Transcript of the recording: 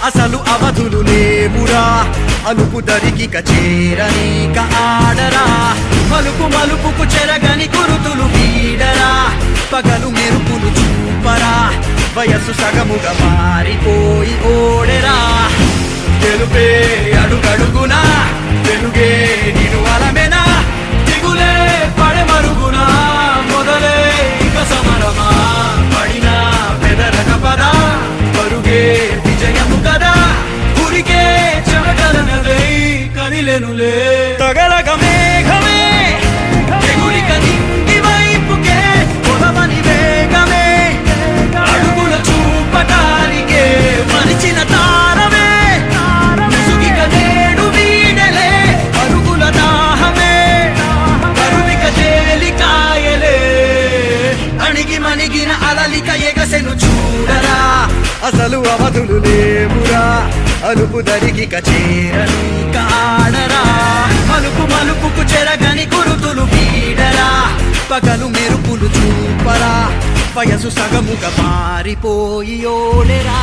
అసలు అవధులు లేవురా అలుపు దరికిక చేరనీక ఆడరా మలుపు మలుపుకు చెరగని గురుతులు వీడరా పగలు మెరుపులు చూపరా వయస్సు సగముగా మారిపోయి ఓడెరా తెలుపే అడుగడుగునా వెలుగే నిను అలమెనా దిగులే పడమరుగునా మొదలే ఇక సమరమా పడినా పెదరక పదా పరుగే విజయము కదా ఊరికే చెమటలనలే కదిలెనులే తగలగ మేఘమే ఎగురిక నింగి వైపుకే పొలమని వేగమే అడుగుల చూపటానికే మరిచిన తారమే ముసుగిక నేడు వీడలే అరుగుల దాహమే కరువిక తేలికాయలే అణిగి మణిగిన అలలిక ఎగసెను చూడరా అసలు అవధులు లేవురా అలుపు దరికిక చేరనీక ఆడరా మలుపు మలుపుకు చెరగని గురుతులు వీడరా పగలు మెరుపులు చూపరా వయసు సగముగా మారిపోయి ఓడెరా